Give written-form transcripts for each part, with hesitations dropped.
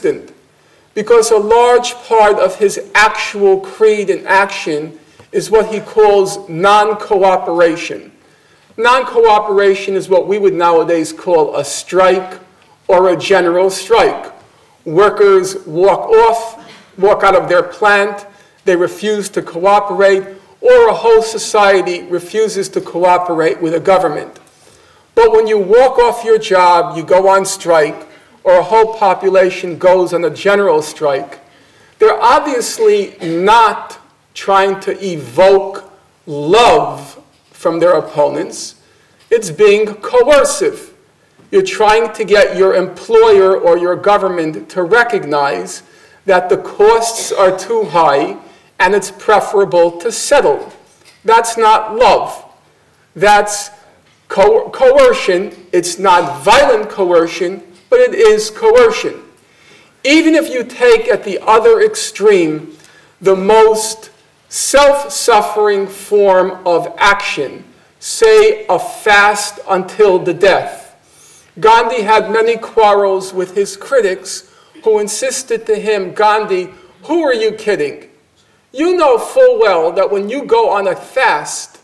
consistent because a large part of his actual creed and action is what he calls non-cooperation. Non-cooperation is what we would nowadays call a strike or a general strike. Workers walk out of their plant, they refuse to cooperate, or a whole society refuses to cooperate with a government. But when you walk off your job, you go on strike, or a whole population goes on a general strike, they're obviously not trying to evoke love from their opponents. It's being coercive. You're trying to get your employer or your government to recognize that the costs are too high and it's preferable to settle. That's not love. That's coercion. It's not violent coercion, but it is coercion. Even if you take at the other extreme the most self-suffering form of action, say a fast until the death. Gandhi had many quarrels with his critics who insisted to him, Gandhi, who are you kidding? You know full well that when you go on a fast,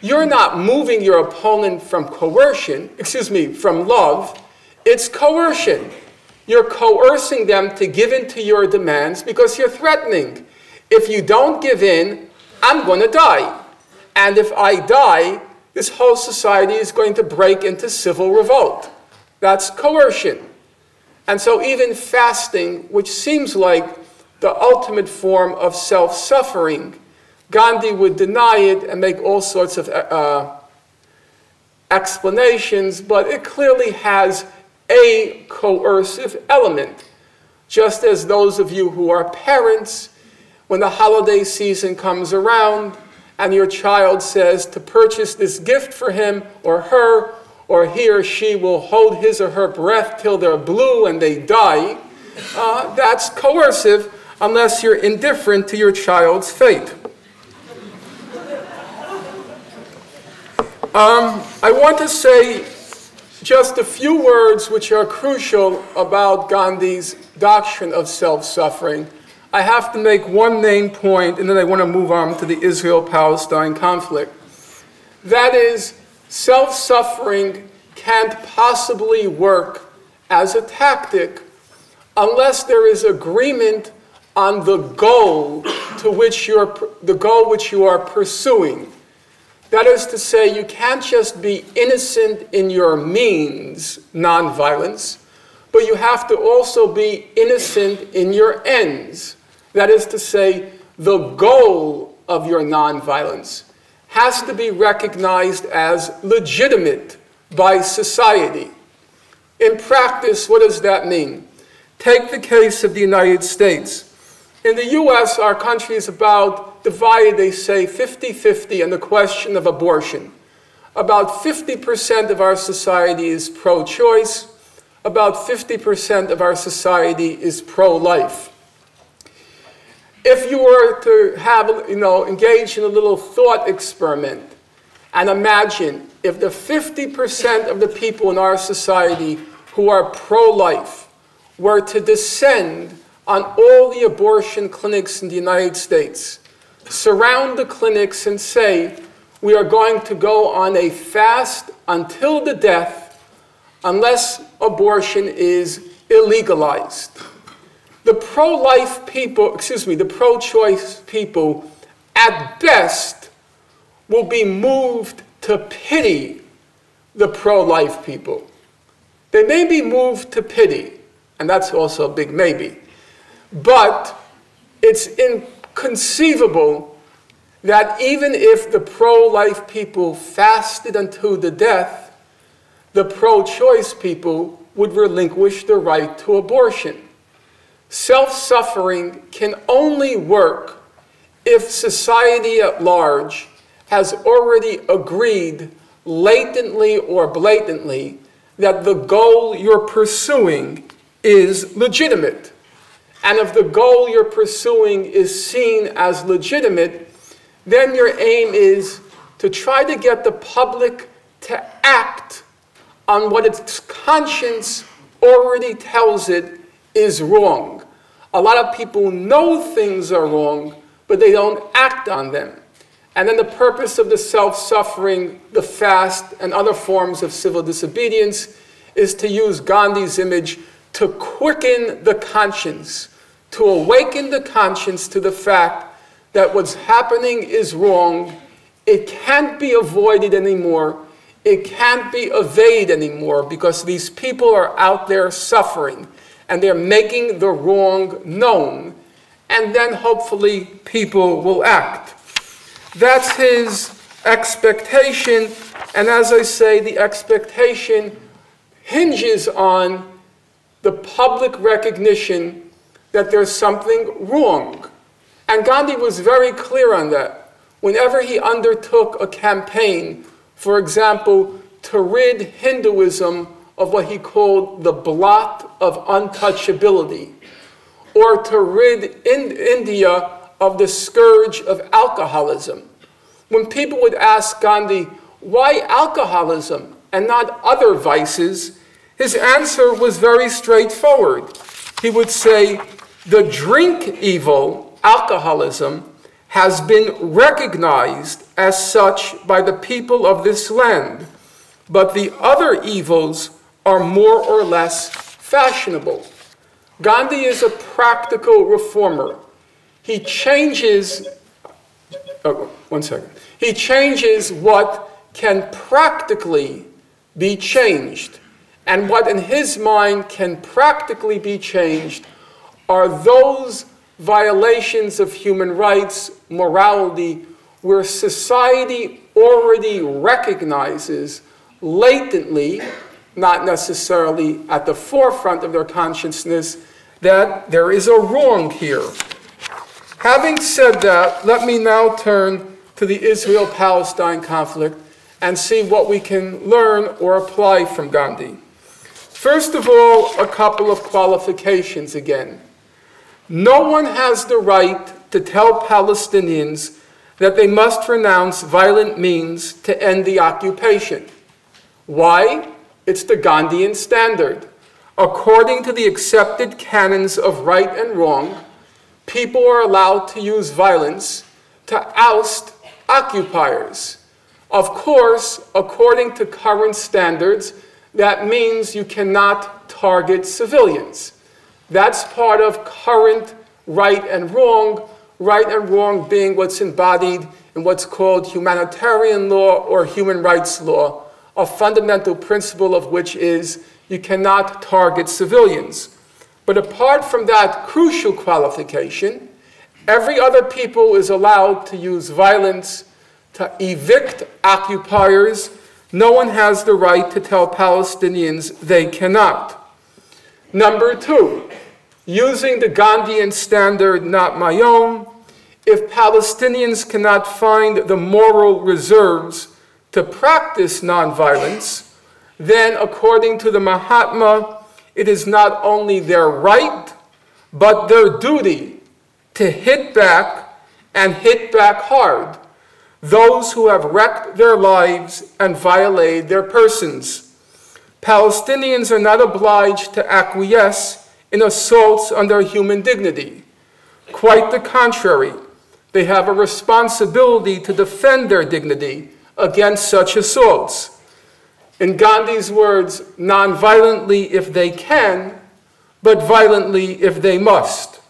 you're not moving your opponent from from love. It's coercion. You're coercing them to give in to your demands because you're threatening. If you don't give in, I'm going to die. And if I die, this whole society is going to break into civil revolt. That's coercion. And so even fasting, which seems like the ultimate form of self-suffering, Gandhi would deny it and make all sorts of explanations, but it clearly has a coercive element. Just as those of you who are parents, when the holiday season comes around and your child says to purchase this gift for him or her, or he or she will hold his or her breath till they're blue and they die, that's coercive unless you're indifferent to your child's fate. I want to say just a few words which are crucial about Gandhi's doctrine of self-suffering. I have to make one main point, and then I want to move on to the Israel-Palestine conflict. That is, self-suffering can't possibly work as a tactic unless there is agreement on the goal which you are pursuing. That is to say, you can't just be innocent in your means, nonviolence, but you have to also be innocent in your ends. That is to say, the goal of your nonviolence has to be recognized as legitimate by society. In practice, what does that mean? Take the case of the United States. In the US, our country is about divided, they say, 50-50 on the question of abortion. About 50% of our society is pro-choice. About 50% of our society is pro-life. If you were to have, engage in a little thought experiment and imagine if the 50% of the people in our society who are pro-life were to descend on all the abortion clinics in the United States, surround the clinics and say, we are going to go on a fast until the death unless abortion is illegalized. The pro-life people, the pro-choice people, at best, will be moved to pity the pro-life people. They may be moved to pity, and that's also a big maybe. But it's inconceivable that even if the pro-life people fasted until the death, the pro-choice people would relinquish the right to abortion. Self-suffering can only work if society at large has already agreed latently or blatantly that the goal you're pursuing is legitimate. And if the goal you're pursuing is seen as legitimate, then your aim is to try to get the public to act on what its conscience already tells it is wrong. A lot of people know things are wrong, but they don't act on them. And then the purpose of the self-suffering, the fast, and other forms of civil disobedience is to use Gandhi's image to quicken the conscience, to awaken the conscience to the fact that what's happening is wrong. It can't be avoided anymore. It can't be evaded anymore because these people are out there suffering and they're making the wrong known. And then hopefully people will act. That's his expectation. And as I say, the expectation hinges on the public recognition that there's something wrong. And Gandhi was very clear on that. Whenever he undertook a campaign, for example, to rid Hinduism of what he called the blot of untouchability, or to rid India of the scourge of alcoholism. When people would ask Gandhi, why alcoholism and not other vices, his answer was very straightforward. He would say, the drink evil, alcoholism, has been recognized as such by the people of this land, but the other evils are more or less fashionable. Gandhi is a practical reformer. He changes, He changes what can practically be changed. And what in his mind can practically be changed are those violations of human rights, morality, where society already recognizes latently, not necessarily at the forefront of their consciousness, that there is a wrong here. Having said that, let me now turn to the Israel-Palestine conflict and see what we can learn or apply from Gandhi. First of all, a couple of qualifications again. No one has the right to tell Palestinians that they must renounce violent means to end the occupation. Why? It's the Gandhian standard. According to the accepted canons of right and wrong, people are allowed to use violence to oust occupiers. Of course, according to current standards, that means you cannot target civilians. That's part of current right and wrong being what's embodied in what's called humanitarian law or human rights law, a fundamental principle of which is you cannot target civilians. But apart from that crucial qualification, every other people is allowed to use violence to evict occupiers. No one has the right to tell Palestinians they cannot. Number two, using the Gandhian standard, not my own, if Palestinians cannot find the moral reserves to practice nonviolence, then according to the Mahatma, it is not only their right, but their duty to hit back and hit back hard those who have wrecked their lives and violated their persons. Palestinians are not obliged to acquiesce in assaults on their human dignity. Quite the contrary, they have a responsibility to defend their dignity against such assaults. In Gandhi's words, non-violently if they can, but violently if they must.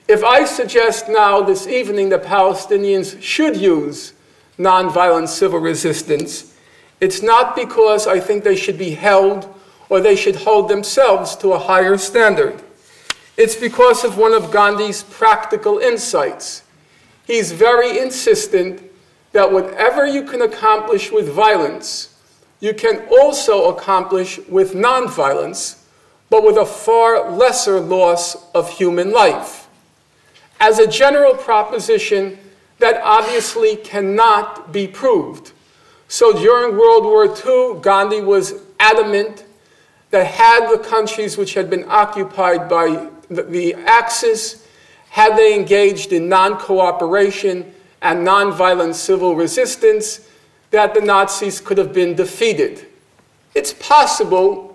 If I suggest now this evening that Palestinians should use non-violent civil resistance, it's not because I think they should be held or they should hold themselves to a higher standard. It's because of one of Gandhi's practical insights. He's very insistent that whatever you can accomplish with violence, you can also accomplish with nonviolence, but with a far lesser loss of human life. As a general proposition, that obviously cannot be proved. So during World War II, Gandhi was adamant that had the countries which had been occupied by the Axis, had they engaged in non-cooperation and non-violent civil resistance, that the Nazis could have been defeated. It's possible,